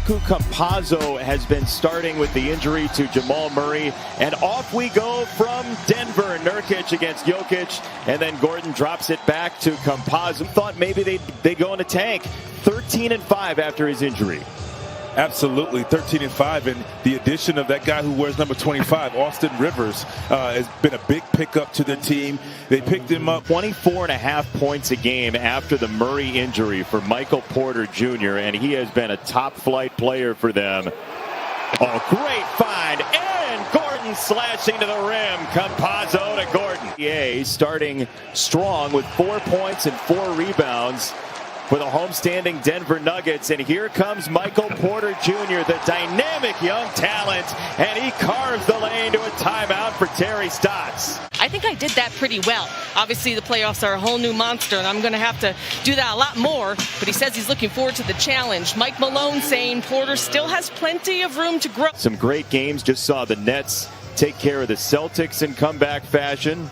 Facu Campazzo has been starting with the injury to Jamal Murray. And off we go from Denver. Nurkic against Jokic. And then Gordon drops it back to Campazzo. Thought maybe they go in a tank. 13-5 after his injury. Absolutely, 13-5, and the addition of that guy who wears number 25, Austin Rivers, has been a big pickup to the team. They picked him up. 24.5 points a game after the Murray injury for Michael Porter Jr., and he has been a top-flight player for them. Oh, great find, and Gordon slashing to the rim. Campazzo to Gordon. Yeah, starting strong with 4 points and 4 rebounds for the homestanding Denver Nuggets. And here comes Michael Porter Jr., the dynamic young talent, and he carves the lane to a timeout for Terry Stotts. I think I did that pretty well. Obviously, the playoffs are a whole new monster, and I'm going to have to do that a lot more, but he says he's looking forward to the challenge. Mike Malone saying Porter still has plenty of room to grow. Some great games. Just saw the Nets take care of the Celtics in comeback fashion.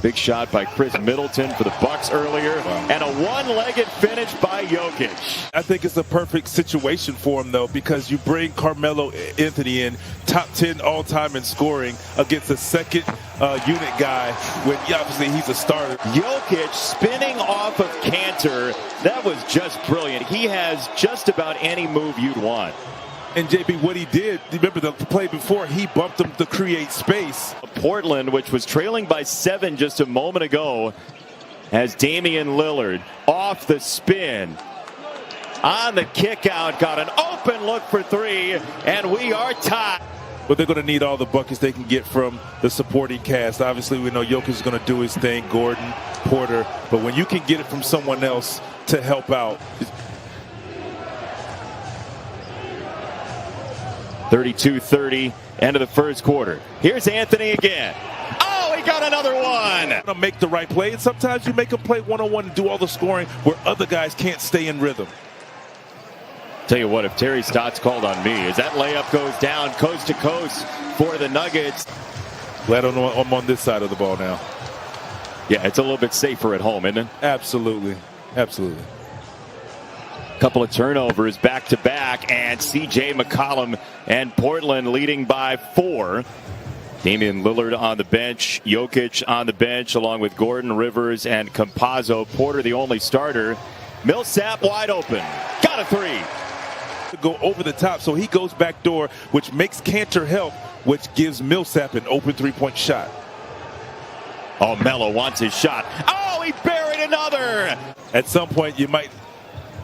Big shot by Chris Middleton for the Bucks earlier, and a one-legged finish by Jokic. I think it's a perfect situation for him, though, because you bring Carmelo Anthony in, top 10 all-time in scoring, against a second unit guy when obviously he's a starter. Jokic spinning off of Cantor. That was just brilliant. He has just about any move you'd want. And JB, what he did, remember the play before, he bumped him to create space. Portland, which was trailing by 7 just a moment ago, has Damian Lillard off the spin. On the kick out, got an open look for 3, and we are tied. But they're going to need all the buckets they can get from the supporting cast. Obviously, we know Jokic is going to do his thing, Gordon, Porter. But when you can get it from someone else to help out, 32-30, end of the first quarter. Here's Anthony again. Oh, he got another one. To make the right play, and sometimes you make them play one-on-one and do all the scoring where other guys can't stay in rhythm. Tell you what, if Terry Stotts called on me, as that layup goes down coast to coast for the Nuggets. Glad I'm on this side of the ball now. Yeah, it's a little bit safer at home, isn't it? Absolutely. Absolutely. Couple of turnovers back-to-back, and C.J. McCollum and Portland leading by 4. Damian Lillard on the bench, Jokic on the bench, along with Gordon, Rivers, and Campazzo. Porter the only starter. Millsap wide open. Got a 3. To go over the top, so he goes back door, which makes Cantor help, which gives Millsap an open three-point shot. Oh, Melo wants his shot. Oh, he buried another. At some point, you might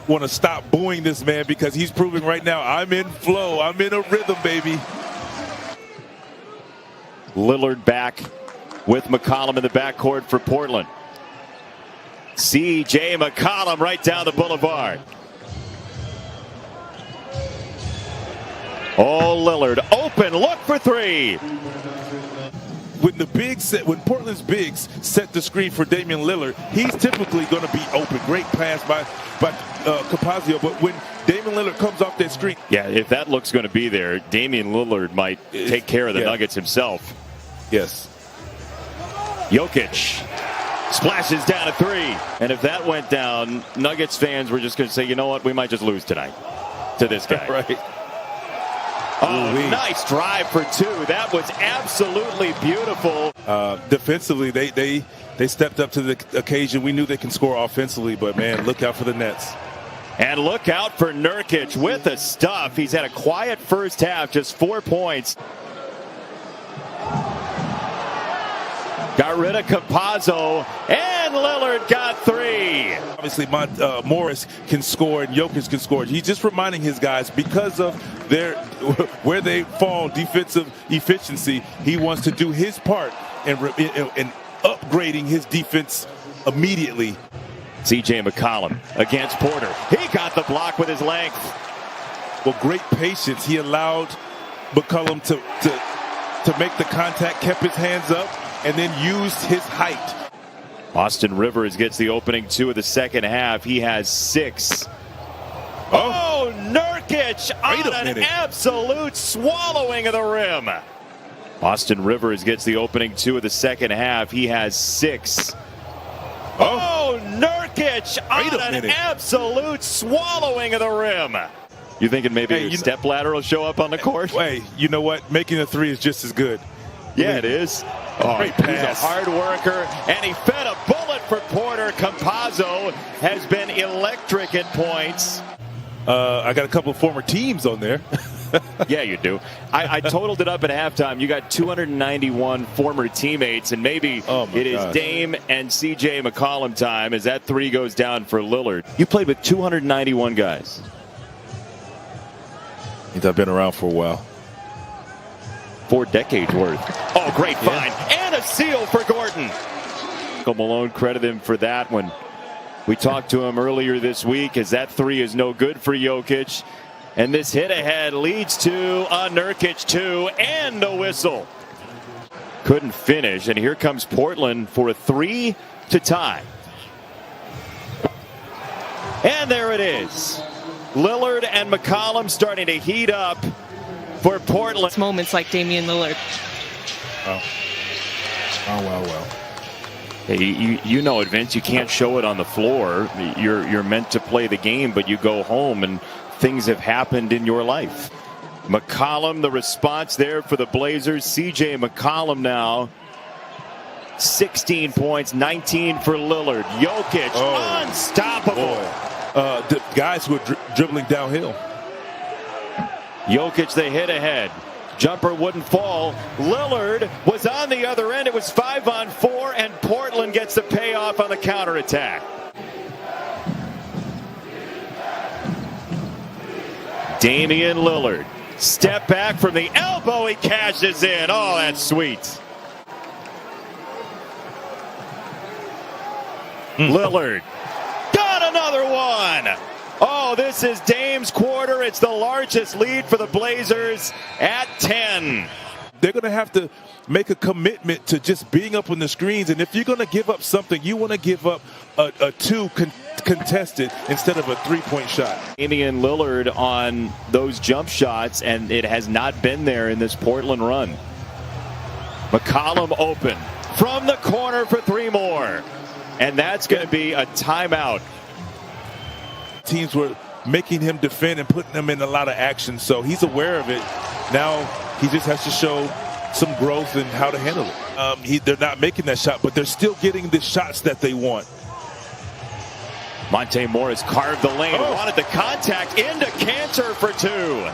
want to stop booing this man because he's proving right now, I'm in flow, I'm in a rhythm, baby. Lillard back with McCollum in the backcourt for Portland. C.J. McCollum right down the boulevard. Oh, Lillard open, look for 3. When Portland's bigs set the screen for Damian Lillard, he's typically going to be open. Great pass by Campazzo, but when Damian Lillard comes off that screen. Yeah, if that look's going to be there, Damian Lillard might take care of the Nuggets himself. Yes. Jokic splashes down a 3. And if that went down, Nuggets fans were just going to say, you know what, we might just lose tonight to this guy. Right. Oh, nice drive for 2. That was absolutely beautiful. Defensively, they stepped up to the occasion. We knew they can score offensively, but, man, look out for the Nets. And look out for Nurkic with the stuff. He's had a quiet first half, just 4 points. Got rid of Campazzo, and Lillard got 3. Obviously, Morris can score and Jokic can score. He's just reminding his guys, because of where they fall defensive efficiency, he wants to do his part in upgrading his defense immediately. C.J. McCollum against Porter. He got the block with his length. Well, great patience. He allowed McCollum to make the contact, kept his hands up, and then used his height. Austin Rivers gets the opening 2 of the second half. He has 6. Oh, Nurkic on an absolute swallowing of the rim. Austin Rivers gets the opening 2 of the second half. He has 6. Oh, Nurkic on an absolute swallowing of the rim. You thinking maybe Hey, your step ladder will show up on the court? Hey, you know what? Making a three is just as good. Yeah, it is. Oh, Great he's pass. a hard worker, and he fed a bullet for Porter. Campazzo has been electric at points. I got a couple of former teams on there. Yeah, you do. I totaled it up at halftime. You got 291 former teammates, and maybe it is Dame and C.J. McCollum time as that three goes down for Lillard. You played with 291 guys. I've been around for a while. 4 decades worth. Oh, great find. And a steal for Gordon. Malone credited him for that one. We talked to him earlier this week as that three is no good for Jokic. And this hit ahead leads to a Nurkic two and a whistle. Couldn't finish, and here comes Portland for a three to tie. And there it is. Lillard and McCollum starting to heat up for Portland. Moments like Damian Lillard. Oh, well. Hey, you know it, Vince. You can't show it on the floor. You're meant to play the game, but you go home and things have happened in your life. McCollum, the response there for the Blazers. C.J. McCollum now. 16 points, 19 for Lillard. Jokic, unstoppable. The guys who are dribbling downhill. Jokic, they hit ahead. Jumper wouldn't fall. Lillard was on the other end. It was 5-on-4, and Portland gets the payoff on the counterattack. Damian Lillard. Step back from the elbow. He cashes in. Oh, that's sweet. Lillard. Got another one. Oh, this is Dame's quarter. It's the largest lead for the Blazers at 10. They're going to have to make a commitment to just being up on the screens. And if you're going to give up something, you want to give up a two contested instead of a three-point shot. Damian Lillard on those jump shots, and it has not been there in this Portland run. McCollum open from the corner for three more. And that's going to be a timeout. Teams were making him defend and putting him in a lot of action, so he's aware of it. Now he just has to show some growth in how to handle it. They're not making that shot, but they're still getting the shots that they want. Monte Morris carved the lane, wanted the contact into Cantor for two.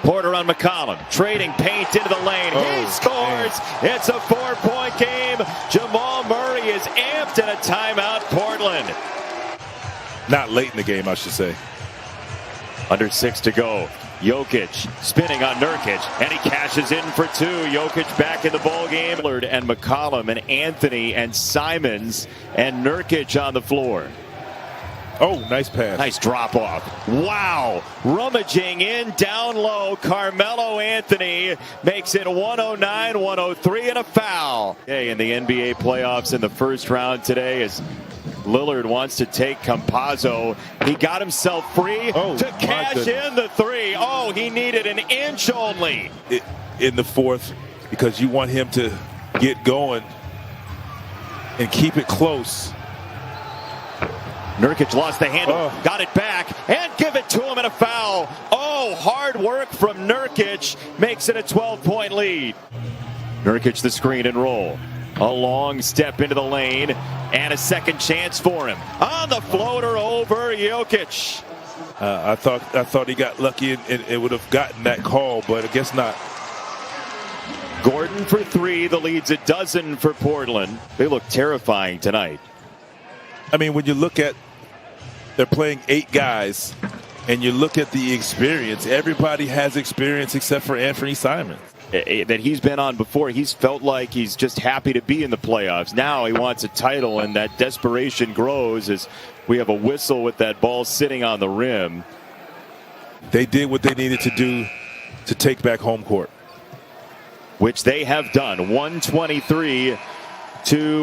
Porter on McCollum, trading paint into the lane. He scores. It's a 4-point game. Jamal Murray is amped in a timeout, Portland. Not late in the game, I should say. Under 6 to go. Jokic spinning on Nurkic, and he cashes in for two. Jokic back in the ball game. Lillard and McCollum and Anthony and Simons and Nurkic on the floor. Oh, nice pass. Nice drop off. Wow. Rummaging in down low. Carmelo Anthony makes it 109-103 and a foul. Okay, in the NBA playoffs in the first round today as Lillard wants to take Campazzo. He got himself free to cash in the three. Oh, he needed an inch only. In the fourth, because you want him to get going and keep it close. Nurkic lost the handle, got it back, and give it to him in a foul. Oh, hard work from Nurkic makes it a 12-point lead. Nurkic the screen and roll. A long step into the lane, and a second chance for him. On the floater over Jokic. I thought he got lucky and it would have gotten that call, but I guess not. Gordon for three. The lead's a dozen for Portland. They look terrifying tonight. I mean, when you look at, they're playing 8 guys, and you look at the experience, everybody has experience except for Anthony Simons. That he's been on before. He's felt like he's just happy to be in the playoffs. Now he wants a title, and that desperation grows as we have a whistle with that ball sitting on the rim. They did what they needed to do to take back home court, which they have done. 123 to